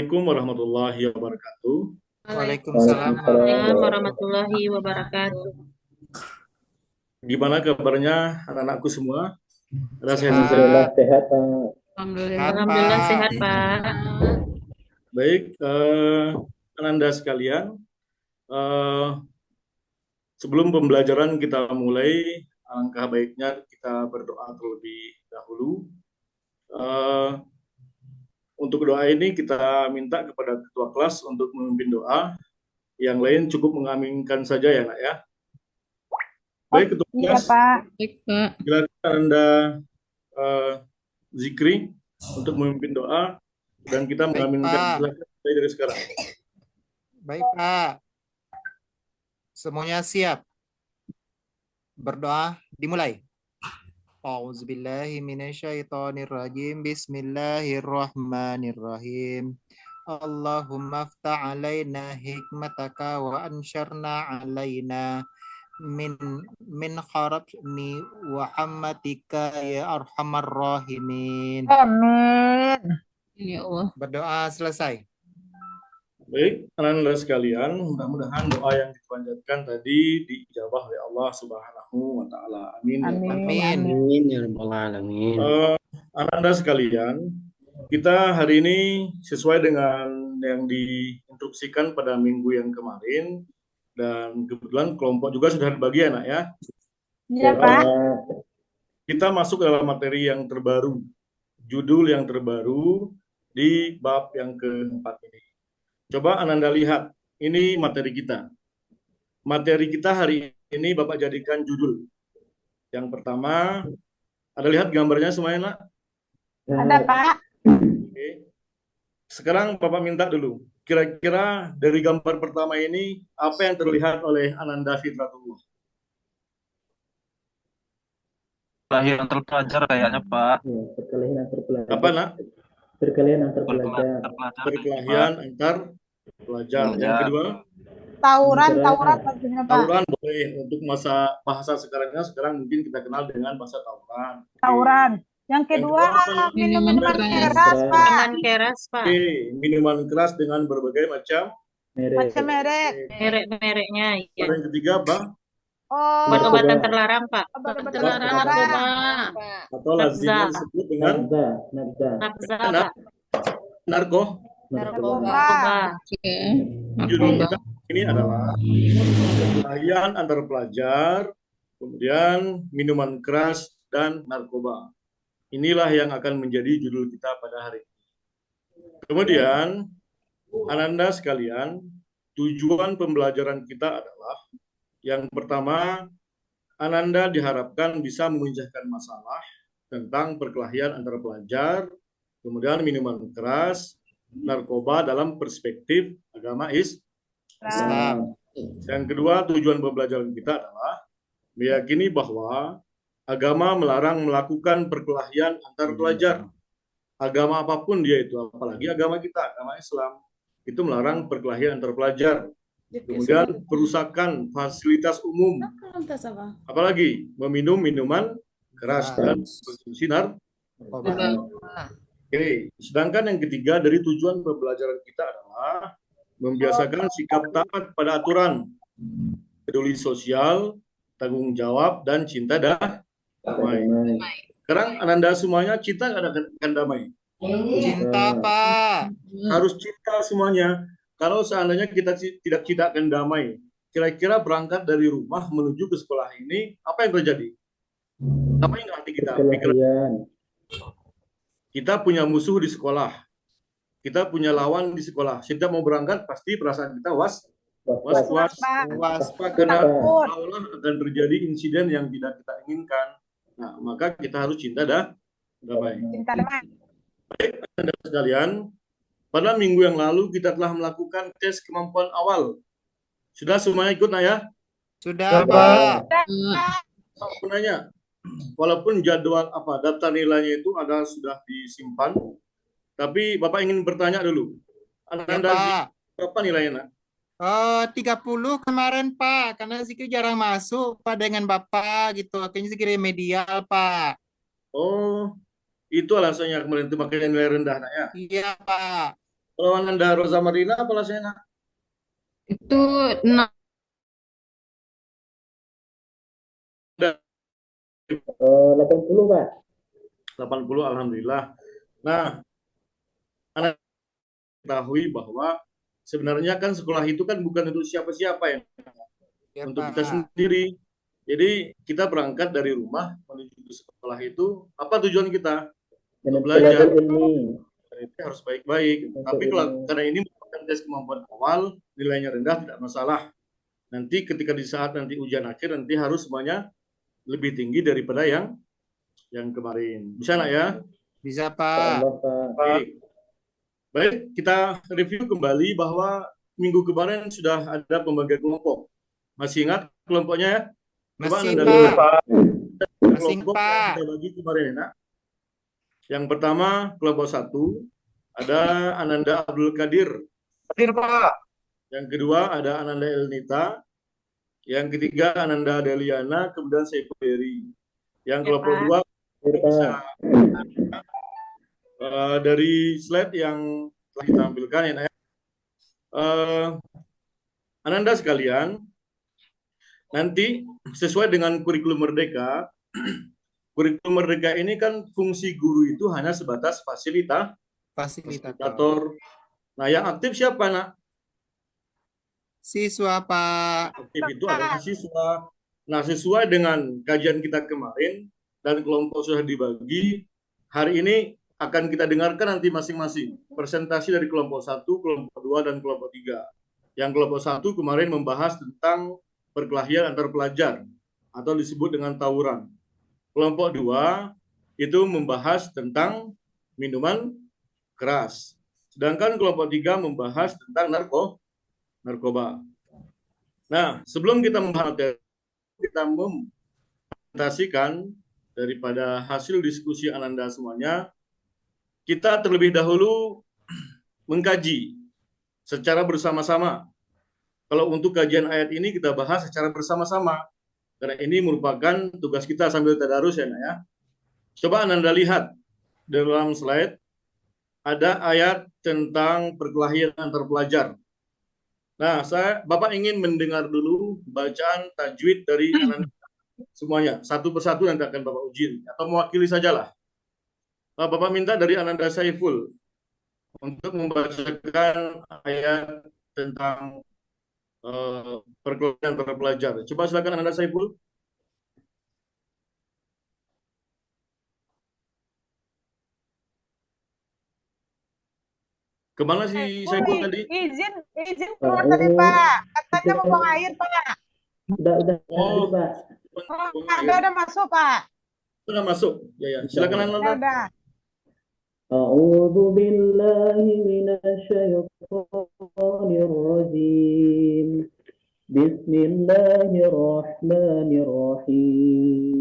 Assalamualaikum warahmatullahi wabarakatuh. Waalaikumsalam Waalaikumsalam warahmatullahi warahmatullahi wabarakatuh. wabarakatuh. Gimana kabarnya anak-anakku semua? Ada sehat semua? Sehat. Alhamdulillah sehat, Pak. Alhamdulillah. Alhamdulillah Pak. sehat, Pak. Baik, Ananda sekalian, eh, sebelum pembelajaran kita mulai, alangkah baiknya kita berdoa terlebih dahulu. Eh, untuk doa ini kita minta kepada ketua kelas untuk memimpin doa. Yang lain cukup mengaminkan saja ya, Nak ya. Baik, ketua Iya, kelas, Pak. Baik, Pak. silakan Anda zikri untuk memimpin doa dan kita Baik, mengaminkan. Pak. Silakan dari sekarang. Baik, Pak. Semuanya siap. Berdoa dimulai. A'udzubillahi minasyaitonirrajim. Bismillahirrahmanirrahim. Allahumma aftah alaina hikmataka wa ansyarna alaina min kharabni wa hammatika ya arhamar rahimin. Amin. Ya Allah. Berdoa selesai. Baik, anak-anak sekalian, mudah-mudahan doa yang dipanjatkan tadi diijabah oleh Allah Subhanahu wa taala. Amin. Amin. Amin. Amin ya rabbal alamin. Anak-anak sekalian, kita hari ini sesuai dengan yang diinstruksikan pada minggu yang kemarin dan kebetulan kelompok juga sudah dibagi anak ya. Iya, Pak. Kita masuk dalam materi yang terbaru, judul yang terbaru di bab yang keempat ini. Coba Ananda lihat, ini materi kita. Materi kita hari ini Bapak jadikan judul. Yang pertama, ada lihat gambarnya semuanya, Nak? Ada, Pak. Oke. Sekarang Bapak minta dulu, kira-kira dari gambar pertama ini, apa yang terlihat oleh Ananda Fitratullah? Perkelahian terpelajar kayaknya Pak. Ya, perkelahian antar pelajar. Apa, Nak? Perkelahian antar pelajar. Perkelahian antar pelajar. Yang kedua, Tawuran maksudnya, Pak. tawuran boleh. Untuk masa bahasa sekarang mungkin kita kenal dengan bahasa tawuran. Tawuran. Yang kedua, Minuman minuman keras. keras, Pak. Minuman keras, Pak. Oke, minuman keras dengan berbagai macam. Merek. Macam merek. Merek-mereknya. Ya. Yang ketiga, Bang, Oh, Obat-obatan Narkoba. terlarang, Pak. obat-obatan Terlarang terlarang. narkoba. atau lazimnya disebut dengan Nabza. Nafza, Nah, Pak. narko. Narkoba. Narkoba. Oke. Judul Narkoba. kita ini adalah perkelahian antar pelajar, kemudian minuman keras dan narkoba. Inilah yang akan menjadi judul kita pada hari ini. Kemudian, Ananda sekalian, tujuan pembelajaran kita adalah yang pertama, Ananda diharapkan bisa memecahkan masalah tentang perkelahian antar pelajar, kemudian minuman keras, narkoba dalam perspektif agama Islam. Yang kedua, tujuan pembelajaran kita adalah meyakini bahwa agama melarang melakukan perkelahian antar pelajar. Agama apapun dia itu, apalagi agama kita, agama Islam, itu melarang perkelahian antar pelajar. Kemudian perusakan fasilitas umum, apalagi meminum minuman keras dan konsumsi narkoba. Oke, sedangkan yang ketiga dari tujuan pembelajaran kita adalah membiasakan sikap taat pada aturan, peduli sosial, tanggung jawab, dan cinta damai. Sekarang Ananda semuanya cinta nggak akan damai? Cinta, Pak. Harus cinta semuanya. Kalau seandainya kita tidak cinta akan damai, kira-kira berangkat dari rumah menuju ke sekolah ini, apa yang terjadi? Apa yang hati kita? Perkelahian. Kita punya musuh di sekolah. Kita punya lawan di sekolah. Setiap mau berangkat, pasti perasaan kita was karena seolah akan terjadi insiden yang tidak kita inginkan. Nah, maka kita harus cinta damai. Cinta damai. Baik, Anda sekalian, pada minggu yang lalu kita telah melakukan tes kemampuan awal. Sudah semuanya ikut, Nak ya? Sudah, Pak. Aku nanya, walaupun jadwal daftar nilainya itu sudah disimpan, tapi Bapak ingin bertanya dulu. Ya, Anda Pak. berapa nilainya, Nak? 30 kemarin, Pak. Karena Zikri jarang masuk, Pak, dengan Bapak gitu. Akhirnya Zikri remedial, Pak. Oh, itu alasannya kemarin itu makanya nilai rendah, Nak ya? Iya, Pak. Kalau Ananda Rosa Marina apa Lasena? Itu 6. 80 Pak. 80, alhamdulillah. Nah, Anda ketahui bahwa sebenarnya kan sekolah itu kan bukan untuk siapa-siapa ya, Ya, untuk Pak. kita sendiri. Jadi kita berangkat dari rumah menuju ke sekolah itu, apa tujuan kita? Dengan Belajar. belajar ini. Itu harus baik-baik. Tapi kalau karena ini merupakan tes kemampuan awal, nilainya rendah tidak masalah. Nanti ketika di saat nanti ujian akhir nanti harus semuanya lebih tinggi daripada yang kemarin. Bisa nggak ya? Bisa, Insya Pak. Allah Pak. Baik. Baik, kita review kembali bahwa minggu kemarin sudah ada pembagian kelompok. Masih ingat kelompoknya ya? Coba Masih, Anda Pak. lihat Masih, kelompok Pak. yang kita bagi kemarin ya. Nak. Yang pertama kelompok 1 ada Ananda Abdul Qadir. Hadir, Pak. Yang kedua ada Ananda Elnita. Yang ketiga Ananda Deliana, kemudian Saiful Heri. Yang Ya, kelompok Pak. 2 Hadir, bisa Pak. dari slide yang telah ditampilkan ya. Nak, ya. Ananda sekalian, nanti sesuai dengan kurikulum Merdeka, kurikulum Merdeka ini kan fungsi guru itu hanya sebatas Fasilitator. fasilitator. Nah, yang aktif siapa, Nak? Siswa, Pak. Aktif itu adalah siswa. Nah, sesuai dengan kajian kita kemarin dan kelompok sudah dibagi, hari ini akan kita dengarkan nanti masing-masing presentasi dari kelompok 1, kelompok 2, dan kelompok 3. Yang kelompok 1 kemarin membahas tentang perkelahian antar pelajar atau disebut dengan tawuran. Kelompok 2 itu membahas tentang minuman keras. Sedangkan kelompok 3 membahas tentang narkoba. Nah, sebelum kita membahas, kita mempresentasikan daripada hasil diskusi Ananda semuanya, kita terlebih dahulu mengkaji secara bersama-sama. Kalau untuk kajian ayat ini kita bahas secara bersama-sama, karena ini merupakan tugas kita sambil tadarus ya, Nak, ya. Coba Ananda lihat dalam slide, ada ayat tentang perkelahian antar pelajar. Nah, Bapak ingin mendengar dulu bacaan tajwid dari Ananda semuanya, satu persatu nanti akan Bapak uji, atau mewakili sajalah. Bapak minta dari Ananda Saiful untuk membacakan ayat tentang perkelahian antar pelajar. Coba silakan Ananda Saiful. Kemana si Saiful tadi? Izin keluar tadi, Pak. Katanya mau buang air, Pak. Udah Oh. hadir, Pak. Oh, udah masuk, Pak. Sudah masuk. Ya. Silakan Ananda. Udah. أعوذ بالله من الشيطان الرجيم بسم الله الرحمن الرحيم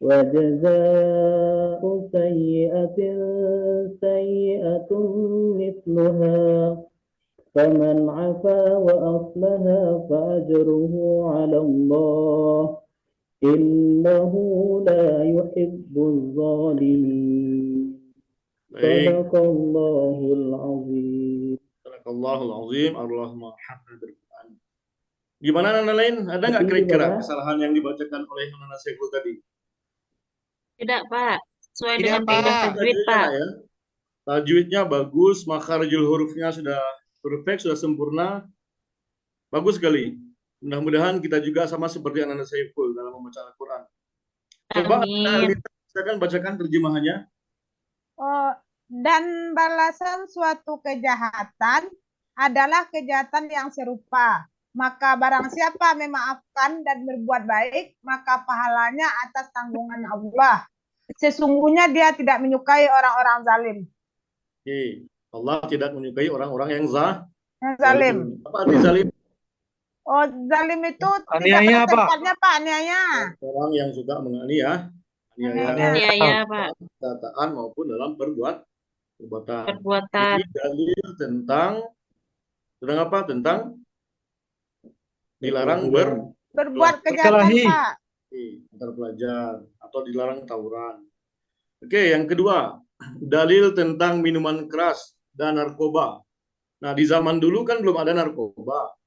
وجزاء سيئة سيئة مثلها فمن عفا وأصلح فأجره على الله إنه لا يحب الظالمين Baik. Sadaqallahul azim. Sadaqallahul azim. Allahumma hafidhil Quran. Gimana Ananda lain? Ada nggak Ini kira-kira gimana? kesalahan yang dibacakan oleh Ananda Saiful tadi? Tidak, Pak. Sesuai Tidak, dengan Pak. kaidah tajwid, Tajwidnya, Pak. ya. Tajwidnya bagus, makharijul hurufnya sudah perfect, sudah sempurna. Bagus sekali. Mudah-mudahan kita juga sama seperti Ananda Saiful dalam membaca Al-Quran. Coba Amin. silakan bacakan terjemahannya. Oh, dan balasan suatu kejahatan adalah kejahatan yang serupa. Maka barang siapa memaafkan dan berbuat baik, maka pahalanya atas tanggungan Allah. Sesungguhnya dia tidak menyukai orang-orang zalim. Oke. Allah tidak menyukai orang-orang yang Yang zalim. Apa arti zalim? Oh, zalim itu Aniaya, tidak pada Pak. tempatnya, Pak, aniaya. Orang yang suka menganiaya, Iya, ya, Pak. perkataan maupun dalam perbuatan. Perbuatan. Jadi dalil tentang apa? Tentang dilarang Berbuat Berkelahi. kejahatan, Pak. antar pelajar atau dilarang tawuran. Oke, yang kedua, dalil tentang minuman keras dan narkoba. Nah, di zaman dulu kan belum ada narkoba.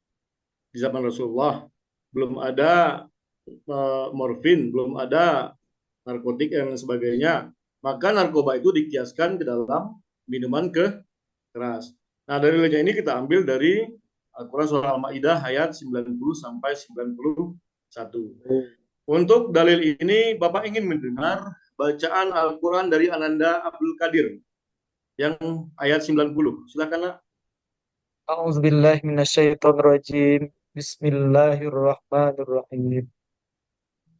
Di zaman Rasulullah belum ada morfin, belum ada narkotik dan sebagainya. Maka narkoba itu dikiaskan ke dalam minuman keras. Nah, dalilnya ini kita ambil dari Al-Quran surah Al-Maidah ayat 90 sampai 91. Untuk dalil ini, Bapak ingin mendengar bacaan Al-Quran dari Ananda Abdul Qadir yang ayat 90. Silakan, Nak. A'udzubillahi minasyaitonirrajim. Bismillahirrahmanirrahim.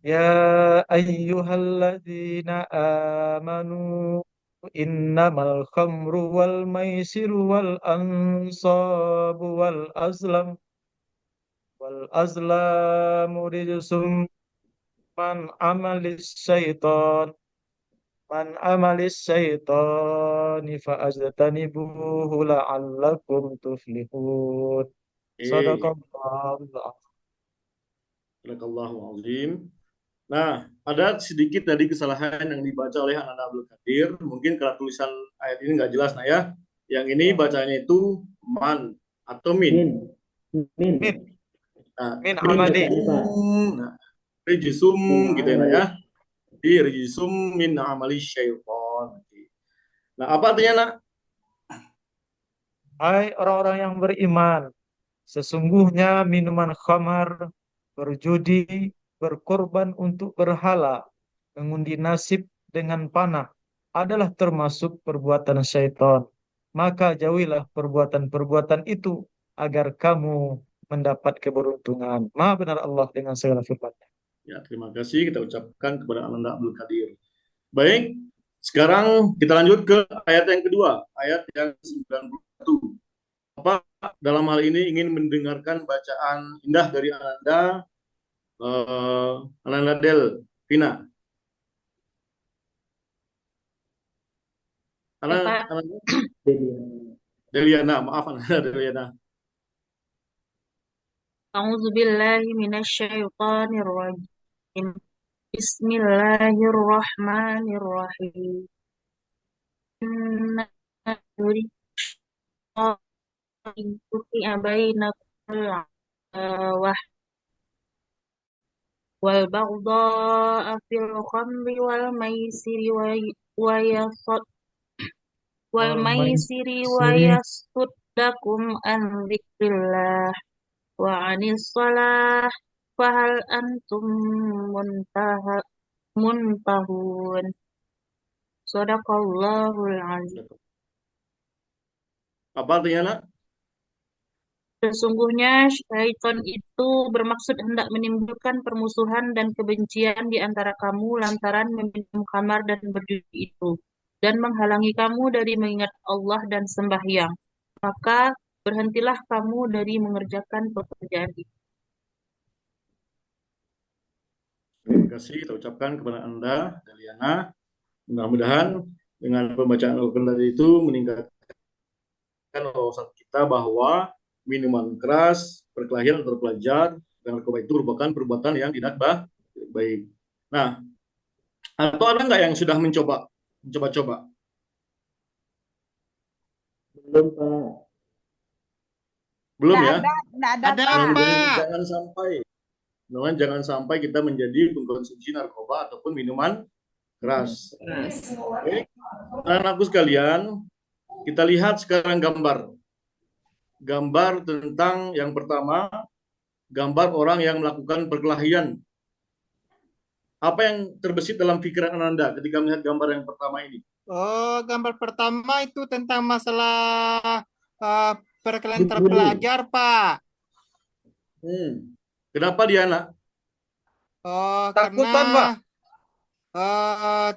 Ya ayyuhalladzina amanu innamal khamru wal maisiru wal ansabu wal azlamu rijsum man amalis syaitan fa'ajtanibuhu la'allakum tuflihun. Sadaqallahu Sadaqallahu azim. Nah, ada sedikit tadi kesalahan yang dibaca oleh Ananda Abdul Qadir. Mungkin karena tulisan ayat ini nggak jelas, nah ya. Yang ini bacanya itu man atau min. Nah, Min amali. Nah, rijsum gitu ya. Di rijsum min amali syaitan. Nah, apa artinya, Nak? Hai orang-orang yang beriman, sesungguhnya minuman khamar, berjudi, berkorban untuk berhala, mengundi nasib dengan panah adalah termasuk perbuatan syaitan. Maka jauhilah perbuatan-perbuatan itu agar kamu mendapat keberuntungan. Maha benar Allah dengan segala firman-Nya. Ya, terima kasih kita ucapkan kepada Ananda Abdul Qadir. Baik, sekarang kita lanjut ke ayat yang kedua, ayat yang 91. Bapak dalam hal ini ingin mendengarkan bacaan indah dari Ananda Ananda Del Vina. Ananda Deliana, maaf Ananda Deliana. A'udzubillahi minasyaitonirrajim. Bismillahirrahmanirrahim. Inna nuridu an tuqi'a bainakumul wal baghdha'a fil khamri wal maisiri wal maisiri wa yasuddakum an dzikrillah wa anis shalah fahal antum muntahun. Shadaqallahul azim. Apa artinya, Nak? Sesungguhnya syaitan itu bermaksud hendak menimbulkan permusuhan dan kebencian di antara kamu lantaran meminum khamar dan berjudi itu, dan menghalangi kamu dari mengingat Allah dan sembahyang. Maka berhentilah kamu dari mengerjakan pekerjaan itu. Terima kasih kita ucapkan kepada Anda, Deliana. Mudah-mudahan dengan pembacaan Al-Quran tadi itu meningkatkan wawasan kita bahwa minuman keras, perkelahian antar pelajar, dan narkoba itu merupakan perbuatan yang tidak baik. Nah, atau ada nggak yang sudah mencoba-coba? Belum, Pak. Belum ya? Nggak ada, Ada, Pak. Pak. Jangan sampai kita menjadi pengkonsumsi narkoba ataupun minuman keras. Oke. Anak-anakku sekalian, kita lihat sekarang gambar tentang yang pertama, gambar orang yang melakukan perkelahian. Apa yang terbesit dalam pikiran Anda ketika melihat gambar yang pertama ini? Oh, gambar pertama itu tentang masalah perkelahian antar pelajar, Pak. Kenapa dia, Nak? Oh, Takutan, karena Pak.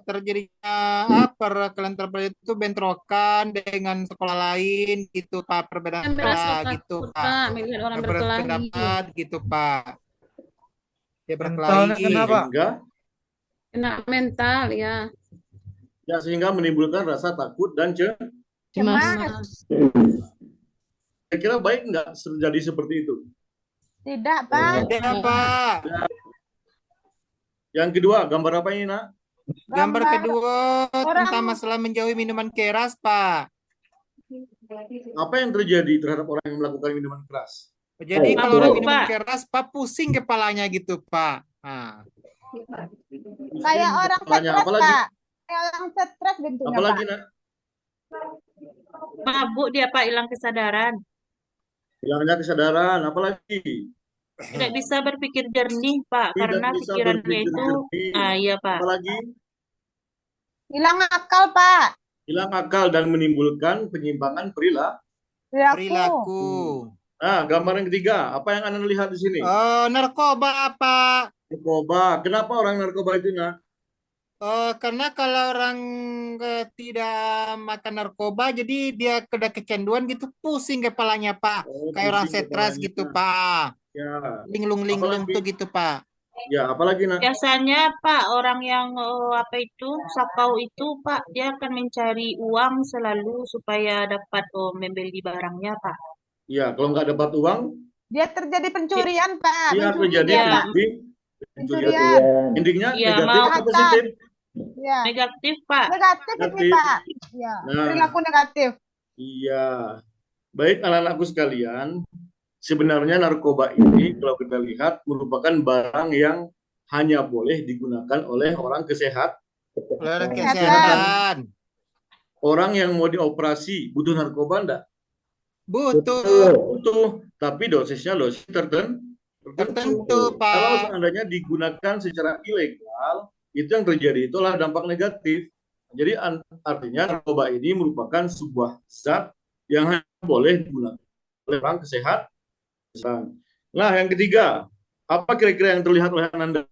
terjadinya perkelahian antar pelajar itu bentrokan dengan sekolah lain gitu, Pak. Perbedaan Merasa gitu, takut, Pak. Pak, melihat orang berkelahi. Pendapat gitu, Pak. Dia Mentalnya berkelahi. kenapa? Kena mental, ya. Ya, sehingga menimbulkan rasa takut dan Cemas. kira-kira baik nggak terjadi seperti itu? Tidak, Pak. Tidak, Pak. Yang kedua, gambar apa ini, Nak? Gambar kedua orang- tentang masalah menjauhi minuman keras, Pak. Apa yang terjadi terhadap orang yang melakukan minuman keras? Jadi kalau orang Mabuk, minuman Pak. keras, Pak, pusing kepalanya gitu, Pak. Nah, Kayak Pusing orang kepalanya. stres, Apalagi, Pak. Kayak orang stres bentuknya, Pak. apalagi nak? Mabuk dia, Pak, hilang kesadaran. Hilangnya kesadaran. Apalagi, Tidak bisa berpikir jernih, Pak, tidak karena bisa pikirannya berpikir itu, jernih. iya, Pak. Apalagi, Hilang akal, Pak. hilang akal dan menimbulkan penyimpangan perilaku. perilaku. Nah, gambar yang ketiga, apa yang Anda lihat di sini? Oh, narkoba, Pak. Narkoba. Kenapa orang narkoba itu nak? Karena kalau orang tidak makan narkoba, jadi dia kena kecanduan gitu, pusing kepalanya, Pak. Oh, Kayak orang pusing stres kepalanya. gitu, Pak. Ya, Linglung-linglung tuh apalagi, gitu, Pak. ya, apalagi nak? Biasanya, Pak, orang yang apa itu, sakau itu, Pak, dia akan mencari uang selalu supaya dapat membeli barangnya, Pak. Ya, kalau nggak dapat uang, Dia terjadi pencurian, Pak. dia Mencuri terjadi dia, Ya, Pak. pencurian. Pencurian. Endingnya ya negatif mau atau Kejahatan. positif? Ya. negatif, Pak. Negatif ini, Negatif. Pak. Ya. Nah, Perilaku negatif. iya. Baik anak-anakku sekalian, sebenarnya narkoba ini kalau kita lihat merupakan barang yang hanya boleh digunakan oleh orang kesehatan. Orang Kesehatan. kesehatan. Orang yang mau dioperasi butuh narkoba enggak? Butuh. Butuh, tapi dosisnya dosis tertentu. Tertentu, Kalau Pak. seandainya digunakan secara ilegal, itu yang terjadi itulah dampak negatif. Jadi artinya narkoba ini merupakan sebuah zat yang hanya boleh digunakan oleh orang kesehatan. Nah, yang ketiga, apa kira-kira yang terlihat oleh Anda?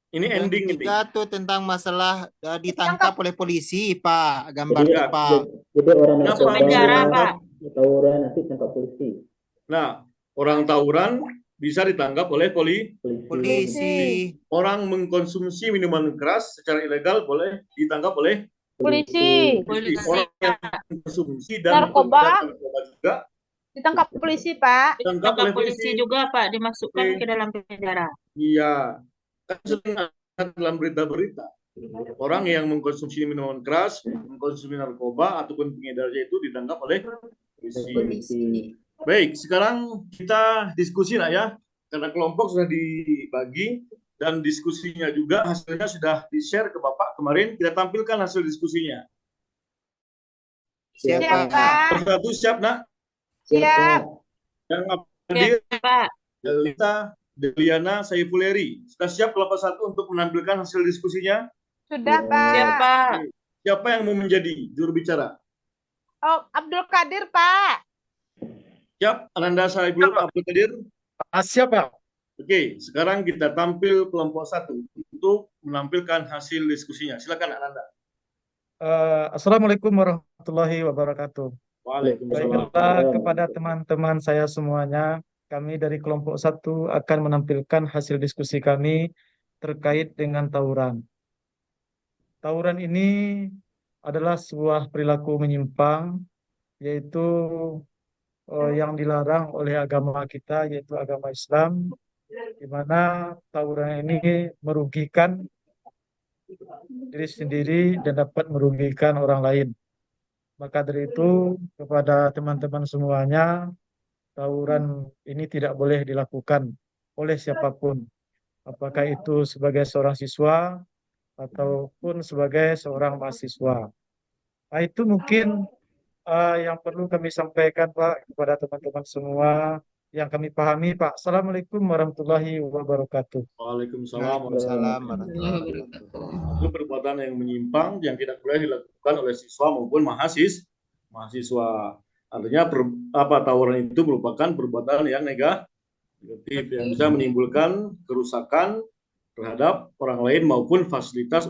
Ini Yang ending ini. ketiga tuh tentang masalah ditangkap oleh polisi, Pak. Gambar Jadi, tuh, Pak. jadi orang Kenapa Masuk narkoba penjara, ditangkap? Pak. tawuran nanti tangkap polisi. Nah, orang tawuran bisa ditangkap oleh Polisi. orang mengkonsumsi minuman keras secara ilegal boleh ditangkap oleh Polisi. Polisi, orang yang Pak. mengkonsumsi dan Narkoba. narkoba juga Ditangkap polisi, Pak. ditangkap Ditangkap oleh polisi juga, Pak, dimasukkan Oke. ke dalam penjara. Iya, kan sering ada dalam berita-berita orang yang mengkonsumsi minuman keras, mengkonsumsi narkoba ataupun pengedarnya itu ditangkap oleh polisi. Baik, sekarang kita diskusi lah ya, karena kelompok sudah dibagi dan diskusinya juga hasilnya sudah di-share ke Bapak kemarin. Kita tampilkan hasil diskusinya. Siap, Siap, Pak. Pak. Satu siap nak? Siap. Yang hadir Ya, Pak. Delita Deliana Saifuleri. Sudah siap kelompok satu untuk menampilkan hasil diskusinya? Sudah, Pak. Siap, Pak. Siapa yang mau menjadi juru bicara? Oh, Abdul Qadir, Pak. Siap, Ananda Saiful Abdul Qadir. Siap, Pak. Oke, sekarang kita tampil kelompok satu untuk menampilkan hasil diskusinya. Silakan Ananda. Assalamualaikum warahmatullahi wabarakatuh. Waalaikumsalam. Baiklah, kepada teman-teman saya semuanya, kami dari kelompok satu akan menampilkan hasil diskusi kami terkait dengan tawuran. Tawuran ini adalah sebuah perilaku menyimpang, yaitu yang dilarang oleh agama kita, yaitu agama Islam, di mana tawuran ini merugikan diri sendiri dan dapat merugikan orang lain. Maka dari itu, kepada teman-teman semuanya, tawuran ini tidak boleh dilakukan oleh siapapun. Apakah itu sebagai seorang siswa ataupun sebagai seorang mahasiswa. Nah, itu mungkin yang perlu kami sampaikan, Pak, kepada teman-teman semua yang kami pahami, Pak. Assalamualaikum warahmatullahi wabarakatuh. Waalaikumsalam. Waalaikumsalam warahmatullahi wabarakatuh. Itu perbuatan yang menyimpang yang tidak boleh dilakukan oleh siswa maupun mahasiswa. Artinya tawuran itu merupakan perbuatan yang negatif yang bisa menimbulkan kerusakan terhadap orang lain maupun fasilitas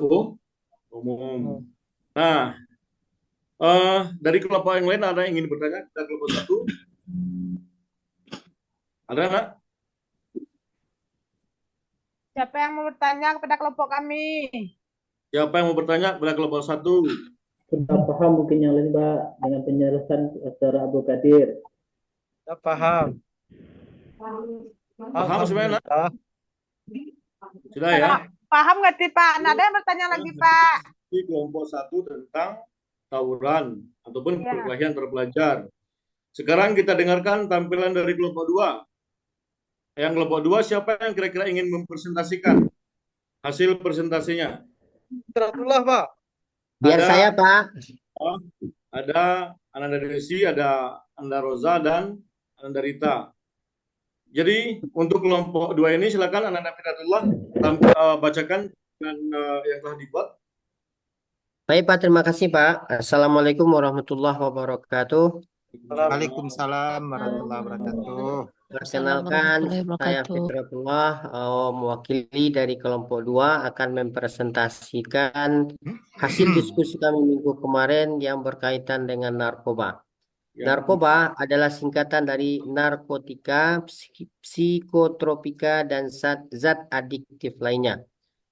umum. Nah, dari kelompok yang lain ada yang ingin bertanya? Kita kelompok satu. Ada nggak? Siapa yang mau bertanya kepada kelompok kami? Siapa yang mau bertanya kepada kelompok satu? Sudah paham mungkin yang lain, Pak, dengan penjelasan Saudara Abdul Qadir. Kita paham. Paham sebenarnya? Alhamdulillah. Sudah ya? Paham nggak sih, Pak? Nah, ada yang bertanya lagi, Pak. Di kelompok satu tentang tawuran ataupun Ya. perkelahian antar pelajar. Sekarang kita dengarkan tampilan dari kelompok 2. Yang kelompok 2 siapa yang kira-kira ingin mempresentasikan hasil presentasinya? Fitrahullah, Pak. Biar Ada saya, Pak. ada Ananda Desi, ada Anda Roza, dan Ananda Rita. Jadi untuk kelompok 2 ini silakan Ananda Fitrahullah bacakan dengan yang telah dibuat. Baik, Pak. Terima kasih, Pak. Assalamualaikum warahmatullahi wabarakatuh. Waalaikumsalam warahmatullahi wabarakatuh. Perkenalkan, saya Fitrahullah, mewakili dari kelompok 2 akan mempresentasikan hasil diskusi kami minggu kemarin yang berkaitan dengan narkoba. Ya. Narkoba adalah singkatan dari narkotika, psikotropika, dan zat adiktif lainnya.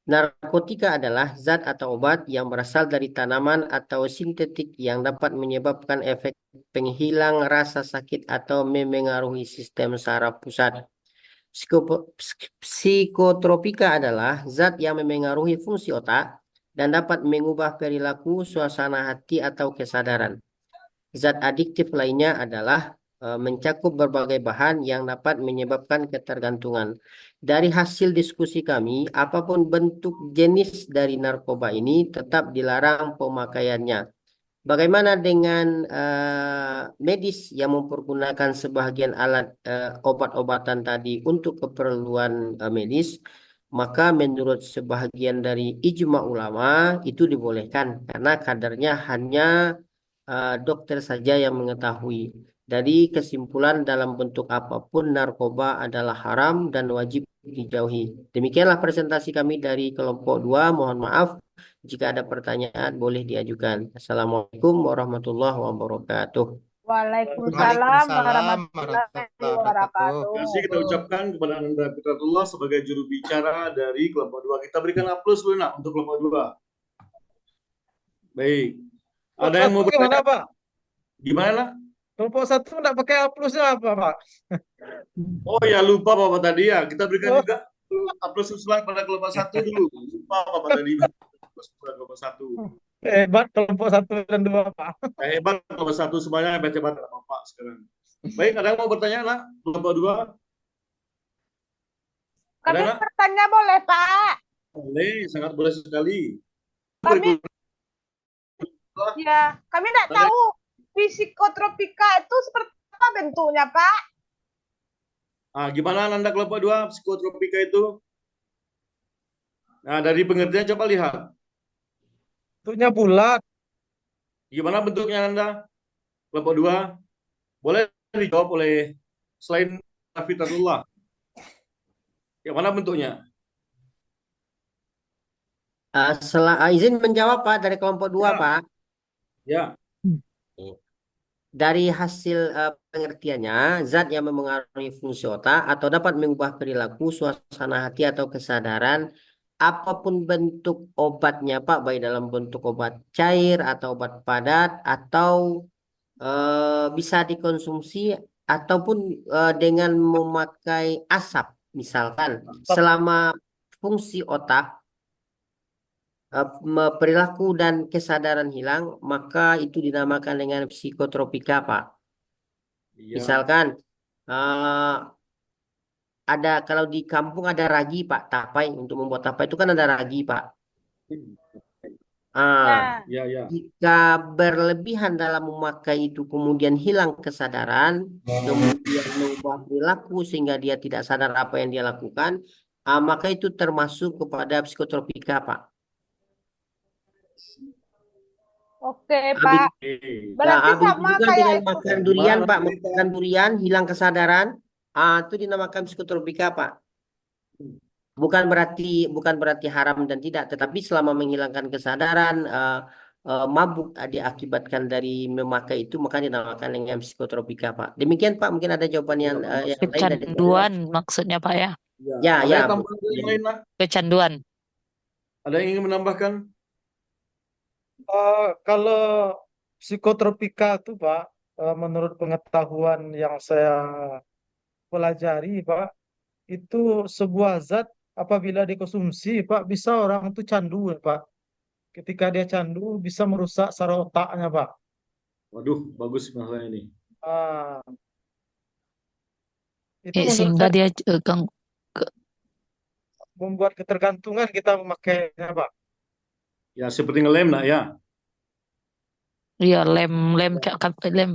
Narkotika adalah zat atau obat yang berasal dari tanaman atau sintetik yang dapat menyebabkan efek penghilang rasa sakit atau memengaruhi sistem saraf pusat. Psikotropika adalah zat yang memengaruhi fungsi otak dan dapat mengubah perilaku, suasana hati, atau kesadaran. Zat adiktif lainnya adalah mencakup berbagai bahan yang dapat menyebabkan ketergantungan. Dari hasil diskusi kami, apapun bentuk jenis dari narkoba ini tetap dilarang pemakaiannya. Bagaimana dengan medis yang mempergunakan sebagian alat obat-obatan tadi untuk keperluan medis? Maka menurut sebagian dari ijma ulama itu dibolehkan karena kadarnya hanya dokter saja yang mengetahui. Dari kesimpulan dalam bentuk apapun narkoba adalah haram dan wajib dijauhi. Demikianlah presentasi kami dari kelompok 2. Mohon maaf jika ada pertanyaan boleh diajukan. Assalamualaikum warahmatullahi wabarakatuh. Waalaikumsalam warahmatullahi wabarakatuh. Terima kasih kita ucapkan kepada Anda Fitrahullah sebagai juru bicara dari kelompok 2. Kita berikan aplaus dulu nak untuk kelompok 2. Baik. Ada yang mau Gimana, bertanya? Pak? Gimana nak? Kelompok 1 enggak pakai aplausnya apa, Pak? Oh ya, lupa Bapak tadi ya. Kita berikan juga aplaus usulan pada kelompok 1 dulu. Lupa Bapak tadi. Aplaus pada kelompok 1. Hebat kelompok 1 dan 2, Pak. Hebat kelompok 1 semuanya hebat-hebat Bapak sekarang. Baik, ada yang mau bertanya nak? Kelompok 2? Kami Ada nak? bertanya boleh, Pak? Boleh, sangat boleh sekali. Kami ya, kami tidak Boleh. tahu psikotropika itu seperti apa bentuknya, Pak? Gimana Nanda kelompok 2 psikotropika itu? Nah, dari pengertian coba lihat. Bentuknya bulat. Gimana bentuknya Nanda? Kelompok 2? Boleh dijawab oleh selain Fitrahullah. Yang mana bentuknya? Izin menjawab, Pak, dari kelompok 2, Ya. Pak. Ya. Dari hasil pengertiannya, zat yang memengaruhi fungsi otak atau dapat mengubah perilaku, suasana hati, atau kesadaran, apapun bentuk obatnya, Pak, baik dalam bentuk obat cair atau obat padat, atau bisa dikonsumsi ataupun dengan memakai asap, misalkan, selama fungsi otak, perilaku dan kesadaran hilang, maka itu dinamakan dengan psikotropika, Pak. Iya. Misalkan ada, kalau di kampung ada ragi, Pak, tapai. Untuk membuat tapai itu kan ada ragi, Pak. Ya. Jika berlebihan dalam memakai itu kemudian hilang kesadaran, kemudian mengubah perilaku sehingga dia tidak sadar apa yang dia lakukan, maka itu termasuk kepada psikotropika, Pak. Oke, Pak. Berarti Habis sama juga kayak dengan itu. makan durian, Pak, makan durian hilang kesadaran, itu dinamakan psikotropika, Pak. Bukan berarti haram dan tidak, tetapi selama menghilangkan kesadaran, mabuk diakibatkan dari memakai itu, maka dinamakan dengan psikotropika, Pak. Demikian, Pak. Mungkin ada jawaban yang lain dari Kecanduan maksudnya, Pak, ya? Ya, Ada ya. tambahan yang lain, Nak? Kecanduan. Ada yang ingin menambahkan? Kalau psikotropika itu, Pak, menurut pengetahuan yang saya pelajari, Pak, itu sebuah zat apabila dikonsumsi, Pak, bisa orang itu candu, Pak. ketika dia candu bisa merusak saraf otaknya, Pak. Waduh, bagus masalah ini. Ah, itu menurut Sehingga saya dia membuat ketergantungan kita memakainya, Pak. Ya, seperti ngelem nak ya. ya lem lem Ya, lem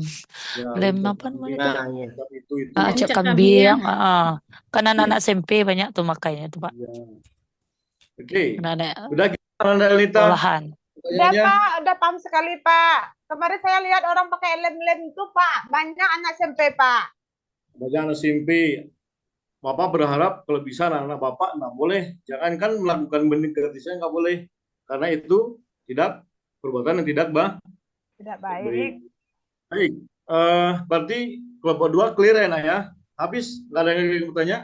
lem apa namanya kambing, tuh? Nah, ya. itu. Cak Cak kambing. kambing. Kan anak-anak SMP banyak tuh makanya tuh, Pak. Ya. Oke, Anak-anak udah kita Nalita olahan. Udah pertanyaannya. Pak, udah paham sekali Pak. Kemarin saya lihat orang pakai lem-lem itu Pak, banyak anak SMP Pak. Banyak anak SMP. Bapak berharap kalau bisa anak-anak Bapak nggak boleh. Jangankan melakukan benih gratisnya nggak boleh. Karena itu tidak perbuatan yang tidak Tidak baik. baik. Baik, berarti kelompok 2 clear ya, Nak ya? Habis, nggak ada yang ingin bertanya?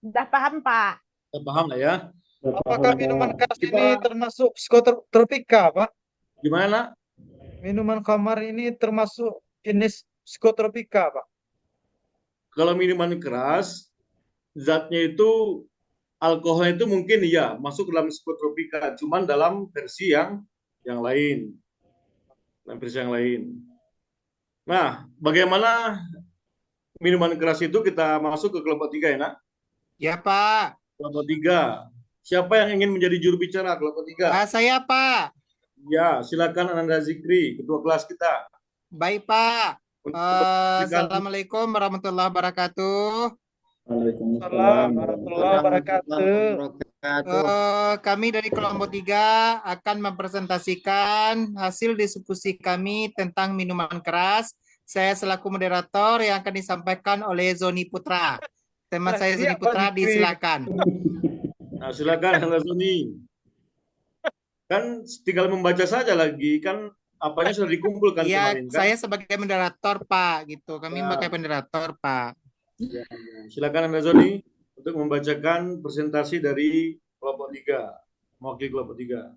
Udah paham Pak. Kita paham lah ya? Apakah minuman keras Kita ini termasuk psikotropika, Pak? gimana, Nak? Minuman khamar ini termasuk jenis psikotropika, Pak? Kalau minuman keras, zatnya itu alkoholnya itu mungkin iya masuk dalam psikotropika, cuman dalam versi yang lain, dalam versi yang lain. Nah, bagaimana minuman keras itu kita masuk ke kelompok 3 ya, Nak? Ya Pak. Kelompok 3. Siapa yang ingin menjadi juru bicara kelompok 3? Saya Pak. Ya, silakan Ananda Zikri, ketua kelas kita. Baik Pak. Silakan. Assalamualaikum warahmatullahi wabarakatuh. Waalaikumsalam warahmatullahi wabarakatuh. Kami dari kelompok 3 akan mempresentasikan hasil diskusi kami tentang minuman keras. Saya selaku moderator yang akan disampaikan oleh Zoni Putra. Teman saya Zoni Siap, Pak Putra, Zikri. disilakan. Nah, silakan Ananda Zoni. Kan tinggal membaca saja lagi, kan apanya sudah dikumpulkan Iya, kemarin kan? saya sebagai moderator Pak, gitu. Kami Ya. sebagai moderator Pak. Ya, ya. Silakan Ananda Zoni untuk membacakan presentasi dari kelompok 3, mewakili kelompok 3.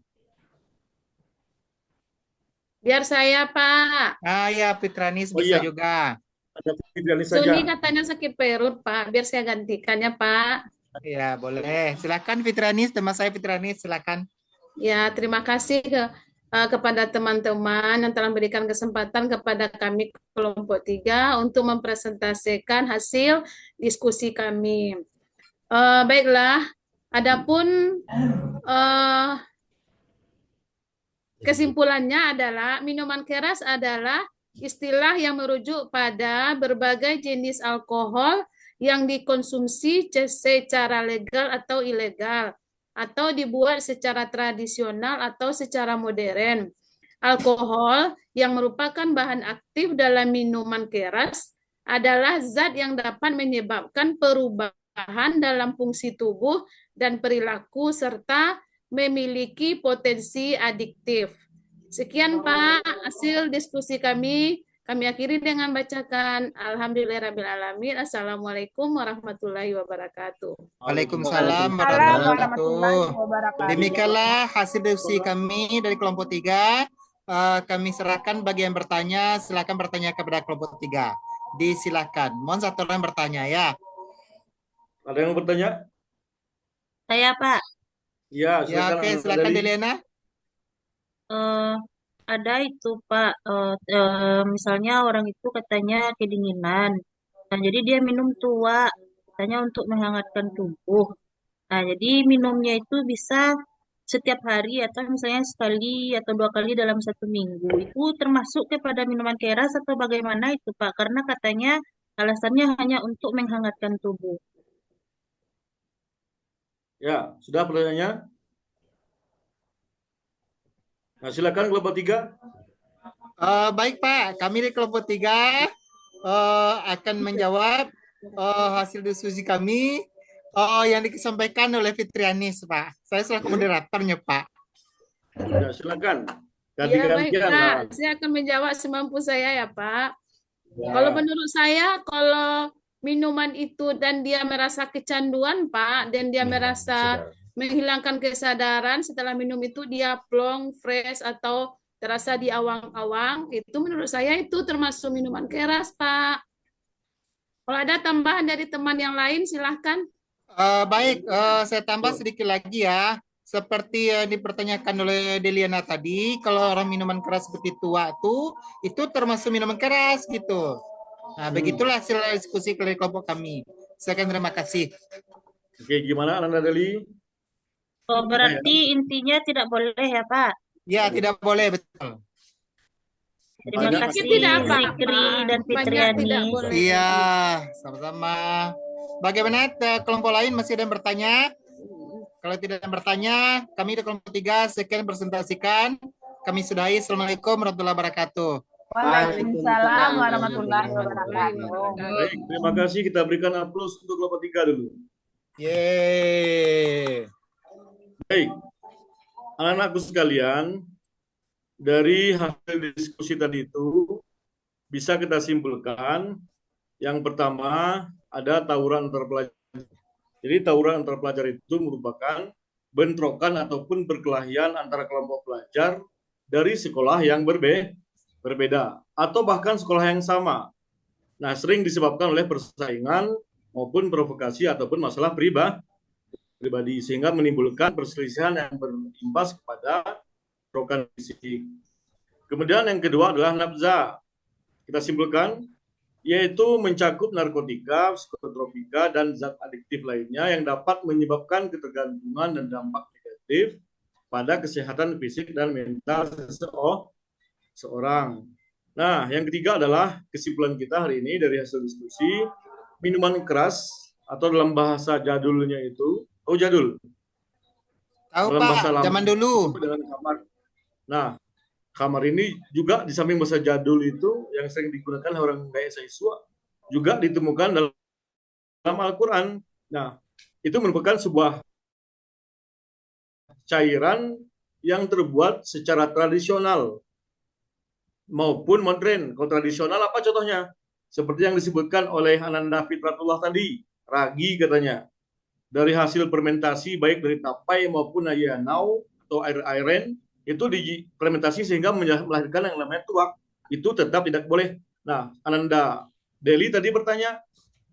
Biar saya, Pak. Ya, Fitranis Oh bisa iya. juga. Ada Fitriani saja. Suni katanya sakit perut, Pak. Biar saya gantikannya, Pak. Ya, boleh. Silakan Fitranis, teman saya Fitranis, silakan. Ya, terima kasih kepada teman-teman yang telah memberikan kesempatan kepada kami kelompok 3 untuk mempresentasikan hasil diskusi kami. Baiklah, adapun kesimpulannya adalah minuman keras adalah istilah yang merujuk pada berbagai jenis alkohol yang dikonsumsi secara legal atau ilegal, atau dibuat secara tradisional atau secara modern. Alkohol yang merupakan bahan aktif dalam minuman keras adalah zat yang dapat menyebabkan perubahan dalam fungsi tubuh dan perilaku serta memiliki potensi adiktif. Sekian Pak, hasil diskusi kami. Kami akhiri dengan bacakan Alhamdulillahirrahmanirrahim. Assalamualaikum warahmatullahi wabarakatuh. Waalaikumsalam Assalamualaikum warahmatullahi warahmatullahi. wabarakatuh. Demikianlah hasil diskusi kami dari kelompok 3. Kami serahkan bagi yang bertanya, silakan bertanya kepada kelompok 3. Disilakan. Mohon satu orang bertanya ya. Ada yang mau bertanya? Saya Pak, Ya, Ya, silakan. oke, Ananda silakan Deli. Deliana. ada itu Pak, misalnya orang itu katanya kedinginan. Nah, jadi dia minum tua, katanya untuk menghangatkan tubuh. Nah, jadi minumnya itu bisa setiap hari atau misalnya sekali atau 2 kali dalam 1 minggu. Itu termasuk kepada minuman keras atau bagaimana itu Pak? Karena katanya alasannya hanya untuk menghangatkan tubuh. Ya, sudah pertanyaannya? Nah, silakan kelompok 3. Baik Pak, kami di kelompok 3 akan menjawab hasil diskusi kami yang disampaikan oleh Fitrianis Pak. Saya selaku moderatornya Pak. Ya, silakan. Ya, baik Ganti-gantian Pak. lah. Saya akan menjawab semampu saya ya Pak. Ya. Kalau menurut saya, kalau minuman itu dan dia merasa kecanduan, Pak, dan dia merasa menghilangkan kesadaran setelah minum itu dia plong, fresh, atau terasa di awang-awang, itu menurut saya itu termasuk minuman keras, Pak. Kalau ada tambahan dari teman yang lain, silahkan. Baik, saya tambah sedikit lagi ya. seperti yang dipertanyakan oleh Deliana tadi, kalau orang minuman keras seperti tua itu termasuk minuman keras gitu. Nah, begitulah hasil diskusi dari kelompok kami. Sekian, terima kasih. Oke, gimana Ananda Deli? Oh, berarti intinya tidak boleh ya, Pak? Ya, tidak boleh, betul. Terima Banyak kasih tidak apa Zikri dan banyak Fitriani. tidak boleh. Iya, sama-sama. Bagaimana kelompok lain masih ada yang bertanya? Kalau tidak ada yang bertanya, kami di kelompok 3 sekian presentasikan. Kami sudahi. Assalamualaikum warahmatullahi wabarakatuh. Waalaikumsalam warahmatullahi wabarakatuh. Baik, terima kasih. Kita berikan aplaus untuk kelompok 3 dulu. Yeay. Baik, anak-anakku sekalian, dari hasil diskusi tadi itu bisa kita simpulkan yang pertama ada tawuran antar pelajar. Jadi tawuran antar pelajar itu merupakan bentrokan ataupun perkelahian antara kelompok pelajar dari sekolah yang berbeda atau bahkan sekolah yang sama. Nah, sering disebabkan oleh persaingan maupun provokasi ataupun masalah pribadi sehingga menimbulkan perselisihan yang berimbas kepada rokan fisik. Kemudian yang kedua adalah nafza. Kita simpulkan yaitu mencakup narkotika, psikotropika, dan zat adiktif lainnya yang dapat menyebabkan ketergantungan dan dampak negatif pada kesehatan fisik dan mental seseorang. Nah, yang ketiga adalah kesimpulan kita hari ini dari hasil diskusi, minuman keras atau dalam bahasa jadulnya itu, jadul. Tahu Dalam bahasa Pak, lama zaman dulu. dengan kamar. Nah, kamar ini juga di samping bahasa jadul itu yang sering digunakan oleh orang gaya siswa juga ditemukan dalam Al-Quran. Nah, itu merupakan sebuah cairan yang terbuat secara tradisional maupun modern. Kalau tradisional apa contohnya? Seperti yang disebutkan oleh Ananda Fitratullah tadi, ragi katanya. Dari hasil fermentasi baik dari tapai maupun ayanau atau air airen itu difermentasi sehingga melahirkan yang namanya tuak. Itu tetap tidak boleh. Nah, Ananda Deli tadi bertanya,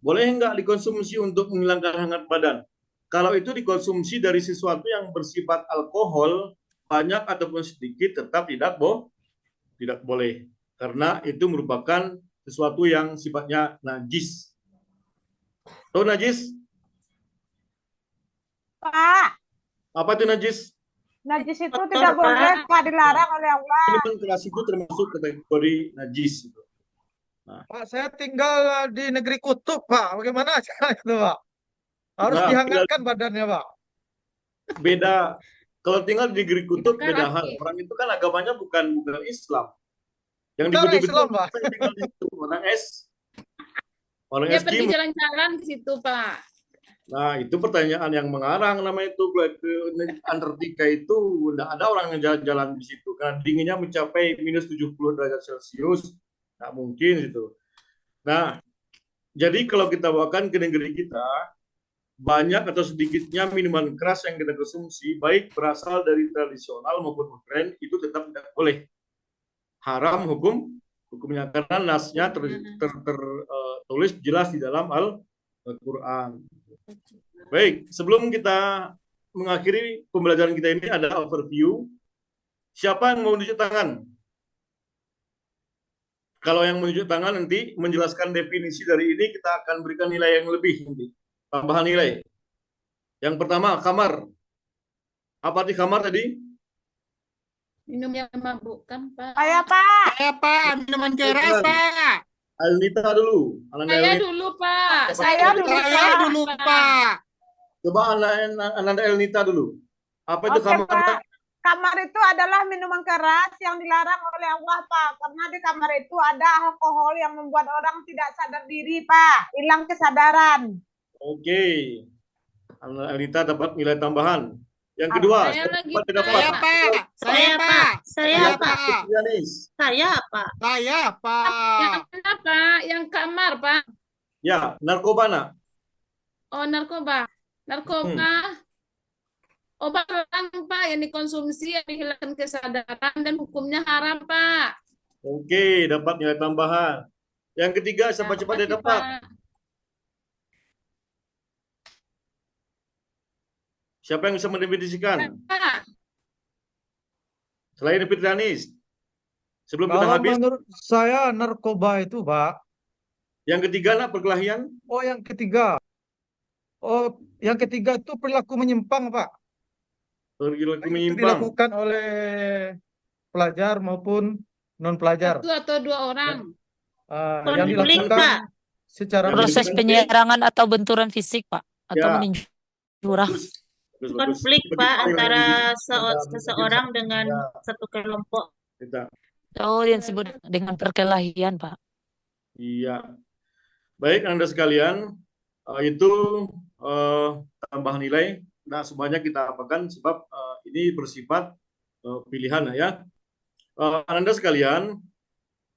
boleh nggak dikonsumsi untuk menghilangkan hangat badan? Kalau itu dikonsumsi dari sesuatu yang bersifat alkohol, banyak ataupun sedikit tetap tidak boleh. Karena itu merupakan sesuatu yang sifatnya najis. Tahu najis? Pak, Apa itu najis? najis itu Kotor, tidak boleh, Pak. Pak, dilarang oleh Allah. Minuman keras itu termasuk kategori najis. Pak, saya tinggal di negeri kutub, Pak. Bagaimana cara itu, Pak? Harus Nah, dihangatkan badannya, Pak. Beda. Kalau tinggal di negeri kutub Itu kan beda hal. laki. Orang itu kan agamanya bukan Islam. Yang Bukan di Islam, kutub Pak. itu tinggal di situ. Orang Dia Eskimo. pergi jalan-jalan ke situ, Pak. Nah, itu pertanyaan yang mengarang namanya itu ke Antartika itu tidak ada orang yang jalan-jalan di situ karena dinginnya mencapai minus 70 derajat Celcius. Nggak mungkin itu. Nah, jadi kalau kita bawakan ke negeri kita, banyak atau sedikitnya minuman keras yang kita konsumsi, baik berasal dari tradisional maupun modern, itu tetap tidak boleh. Haram hukumnya karena nasnya tertulis jelas di dalam Al-Quran. Baik, sebelum kita mengakhiri pembelajaran kita ini ada overview. Siapa yang mau menunjuk tangan? Kalau yang menunjuk tangan nanti menjelaskan definisi dari ini, kita akan berikan nilai yang lebih nanti. Tambahan nilai. Yang pertama, kamar. Apa arti kamar tadi? Minum yang memabukkan, Pak. Saya, Pak. Saya Pak, minuman keras Pak. Elnita dulu. Saya dulu, Pak. Saya dulu, Saya dulu Pak. Coba Ananda Elnita dulu. Apa itu Oke, kamar? Pak. Kamar itu adalah minuman keras yang dilarang oleh Allah, Pak. Karena di kamar itu ada alkohol yang membuat orang tidak sadar diri, Pak. Hilang kesadaran. Oke. Ananda Elnita dapat nilai tambahan. Yang kedua, Saya lagi, siapa yang dapat? Saya Pak. Saya, Pak. Saya, Saya Pak. Pak. Yanis. Saya, Pak. Saya Yang Pak. mana, Pak? Yang kamar, Pak. Ya, narkoba nak. Oh, narkoba. Narkoba. Obat terlarang, Pak, yang dikonsumsi yang menghilangkan kesadaran dan hukumnya haram, Pak. Oke, dapat nilai tambahan. Yang ketiga, siapa cepat dia Makasih, dapat? Pak. Siapa yang bisa mendefinisikan? Pak. Selain Fitrianis. Sebelum kita Kalau habis, menurut saya narkoba itu, Pak. yang ketiga nak perkelahian. Oh, yang ketiga. Oh, yang ketiga itu perilaku menyimpang, Pak. Perilaku Itu menyimpang. dilakukan oleh pelajar maupun non pelajar. Satu atau dua orang. Yang Konflik, dilakukan Pak. secara Yang Proses dilakukan- penyerangan atau benturan fisik, Pak, atau Ya. meninju orang. Bagus, bagus. Konflik, Bagi Pak, saya antara yang seseorang dengan satu kelompok. kita. Oh, yang disebut dengan perkelahian, Pak. Iya. Baik, Anda sekalian, itu tambahan nilai. Nah, semuanya kita apakan sebab ini bersifat pilihan ya. Anda sekalian,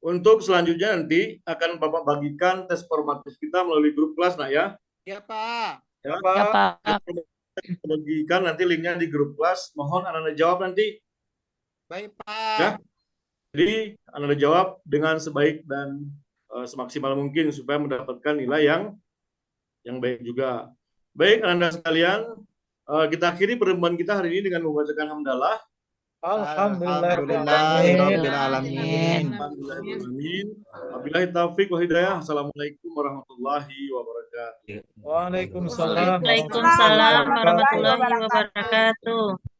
untuk selanjutnya nanti akan Bapak bagikan tes formatif kita melalui grup kelas, nah ya. Ya, Pak. Ya, Ya, Pak. kita bagikan nanti linknya di grup kelas. Mohon Anda jawab nanti. Baik, Pak. Ya. Jadi Anda jawab dengan sebaik dan semaksimal mungkin supaya mendapatkan nilai yang baik juga. Baik, Anda sekalian, kita akhiri pertemuan kita hari ini dengan membacakan hamdalah. Alhamdulillahirrabbilalamin. Alhamdulillahirrahmanirrahim. Wabillahi taufiq wa hidayah. Assalamualaikum warahmatullahi wabarakatuh. Waalaikumsalam. Waalaikumsalam warahmatullahi wabarakatuh.